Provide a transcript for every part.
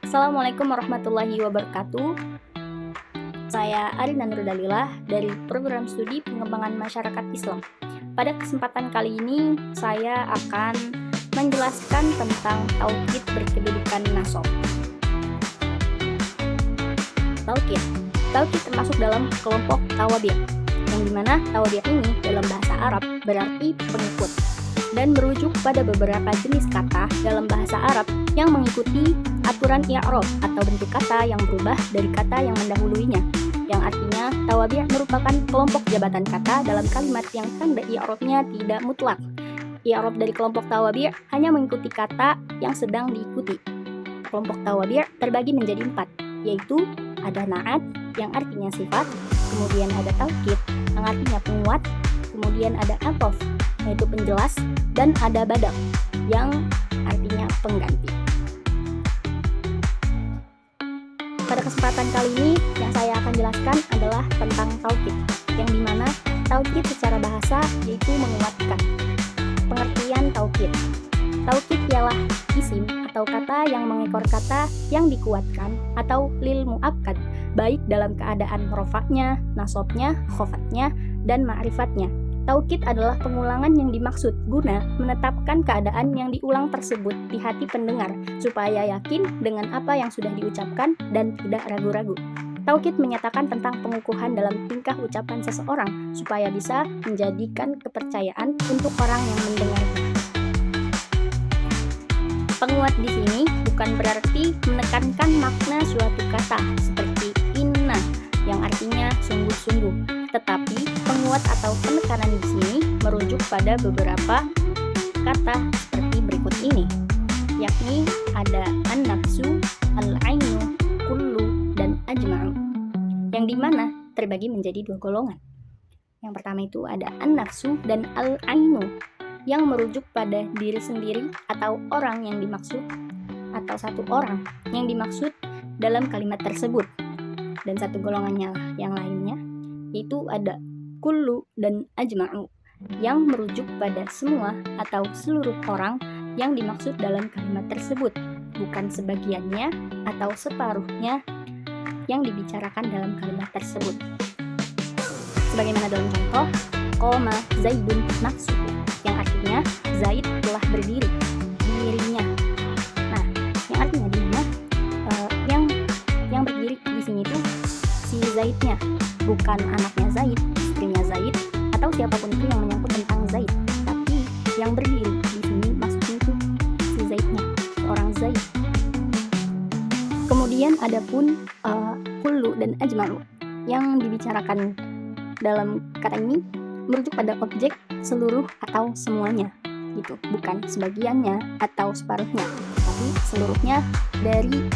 Assalamualaikum warahmatullahi wabarakatuh. Saya Arina Nurdalilah dari Program Studi Pengembangan Masyarakat Islam. Pada kesempatan kali ini, saya akan menjelaskan tentang tauhid berkedudukan nasab. Tauhid termasuk dalam kelompok tawabi', yang dimana tawabi' ini dalam bahasa Arab berarti pengikut dan merujuk pada beberapa jenis kata dalam bahasa Arab yang mengikuti aturan i'rab atau bentuk kata yang berubah dari kata yang mendahuluinya, yang artinya tawabi' merupakan kelompok jabatan kata dalam kalimat yang tanda i'rabnya tidak mutlak. I'rab dari kelompok tawabi' hanya mengikuti kata yang sedang diikuti. Kelompok tawabi' terbagi menjadi 4, yaitu ada na'at yang artinya sifat, kemudian ada taukid yang artinya penguat, kemudian ada atof yaitu penjelas, dan ada badal yang artinya pengganti. Pada kesempatan kali ini yang saya akan jelaskan adalah tentang taukid, yang dimana taukid secara bahasa yaitu menguatkan. Pengertian taukid. Taukid ialah isim atau kata yang mengekor kata yang dikuatkan atau lil muakkad, baik dalam keadaan rofaknya, nasobnya, khofatnya, dan ma'rifatnya. Taukid adalah pengulangan yang dimaksud guna menetapkan keadaan yang diulang tersebut di hati pendengar supaya yakin dengan apa yang sudah diucapkan dan tidak ragu-ragu. Taukid menyatakan tentang pengukuhan dalam tingkah ucapan seseorang supaya bisa menjadikan kepercayaan untuk orang yang mendengarnya. Penguat di sini bukan berarti menekankan makna suatu kata seperti inna yang artinya sungguh-sungguh, tetapi penguat atau penekanan di sini merujuk pada beberapa kata seperti berikut ini, yakni ada an-nafsu, al-ainu, kullu, dan ajma'u, yang dimana terbagi menjadi 2 golongan. Yang pertama itu ada an-nafsu dan al-ainu, yang merujuk pada diri sendiri atau orang yang dimaksud, atau satu orang yang dimaksud dalam kalimat tersebut. Dan satu golongannya yang lainnya yaitu ada kullu dan ajma'u, yang merujuk pada semua atau seluruh orang yang dimaksud dalam kalimat tersebut, bukan sebagiannya atau separuhnya yang dibicarakan dalam kalimat tersebut. Sebagaimana dalam contoh, qoma zaidun nafsuhu, yang artinya Zaid telah berdiri, dirinya. Nah, yang artinya di mana yang berdiri di sini tuh si Zaidnya, bukan anaknya Zaid, istrinya Zaid, atau siapapun itu yang menyangkut tentang Zaid, tapi yang berdiri di sini maksudnya itu si Zaidnya, seorang Zaid. Kemudian adapun kullu dan ajma'u yang dibicarakan dalam kata ini merujuk pada objek seluruh atau semuanya, gitu, bukan sebagiannya atau separuhnya, tapi seluruhnya dari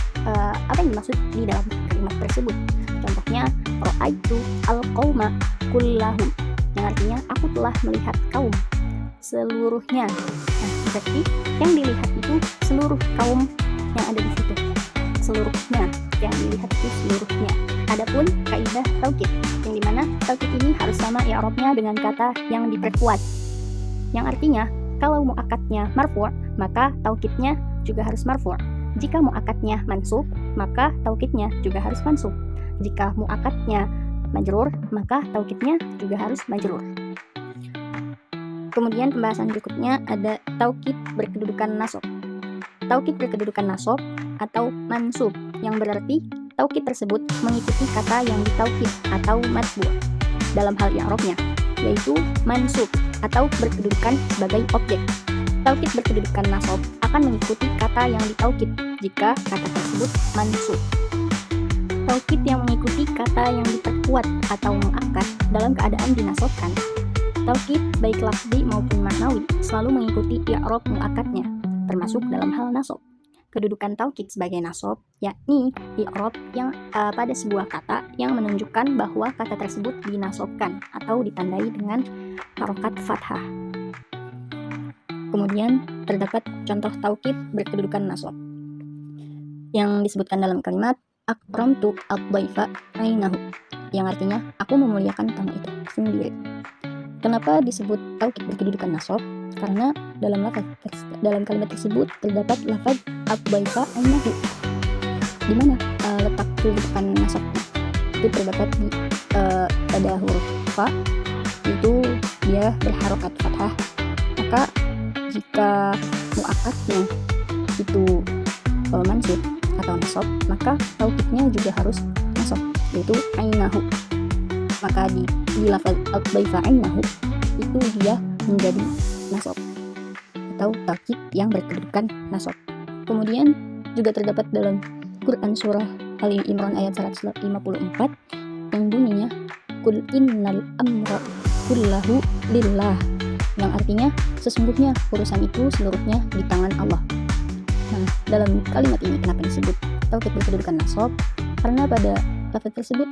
apa yang dimaksud di dalam kalimat tersebut. Contohnya, ra'aitu al-qauma kullahum, yang artinya aku telah melihat kaum seluruhnya. Nah, berarti yang dilihat itu seluruh kaum yang ada di situ. Seluruhnya, yang dilihat itu seluruhnya. Adapun kaidah taukid, yang dimana taukid ini harus sama i'rabnya dengan kata yang diperkuat. Yang artinya, kalau mu'akkadnya marfu', maka taukidnya juga harus marfu'. Jika mu'akkadnya mansub, maka taukidnya juga harus mansub. Jika mu'akkadnya majrur, maka taukidnya juga harus majrur. Kemudian pembahasan berikutnya ada taukid berkedudukan nasab. Taukid berkedudukan nasab atau mansub, yang berarti taukid tersebut mengikuti kata yang ditaukid atau matbu' dalam hal i'rabnya, yaitu mansub atau berkedudukan sebagai objek. Taukid berkedudukan nasab akan mengikuti kata yang ditaukid jika kata tersebut mansub. Taukid yang mengikuti kata yang diperkuat atau muakkad dalam keadaan dinasabkan. Taukid baik lafzi maupun maknawi selalu mengikuti i'rab muakkadnya, termasuk dalam hal nasab. Kedudukan taukid sebagai nasab yakni i'rab yang pada sebuah kata yang menunjukkan bahwa kata tersebut dinasabkan atau ditandai dengan harokat fathah. Kemudian terdapat contoh taukid berkedudukan nasab yang disebutkan dalam kalimat akramtu ad-dhaifa ainahu, yang artinya aku memuliakan tamu itu sendiri. Kenapa disebut taukid berkedudukan nasab? Karena dalam kalimat tersebut terdapat lafaz ad-dhaifa ainahu, di mana letak kedudukan nasabnya? Itu terdapat di pada huruf fa, itu dia berharokat fathah. Maka jika muakkadnya itu mansub atau nasab, maka taukidnya juga harus nasab, yaitu ainahu. Maka di lafaz ad-dhaifa ainahu itu dia menjadi nasab atau taukid yang berkedudukan nasab. Kemudian juga terdapat dalam Quran surah Ali Imran ayat 154 yang bunyinya Qul innal amra kullahu lillah, yang artinya sesungguhnya urusan itu seluruhnya di tangan Allah. Nah, dalam kalimat ini kenapa disebut taukid berkedudukan nasab? Karena pada lafaz tersebut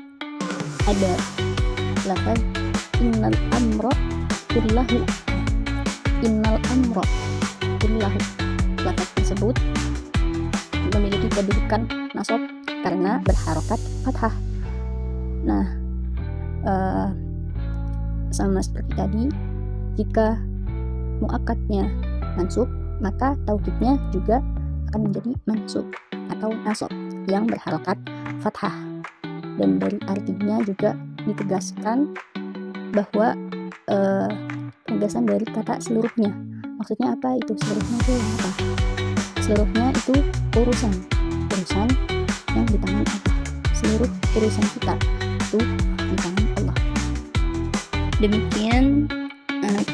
ada lafaz innal amra kullahu. Innal amra kullahu. Lafaz tersebut memiliki kedudukan nasab karena berharokat fathah. Nah, sama seperti tadi, jika muakkadnya mansub, maka taukidnya juga akan menjadi mansub atau nasab yang berharokat fathah. Dan dari artinya juga ditegaskan bahwa penegasan dari kata seluruhnya. Maksudnya apa itu seluruhnya itu apa? Seluruhnya itu urusan yang di tangan Allah. Seluruh urusan kita itu di tangan Allah. Demikian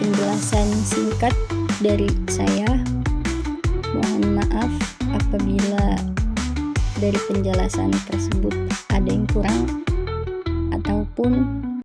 penjelasan singkat dari saya. Mohon maaf apabila dari penjelasan tersebut ada yang kurang ataupun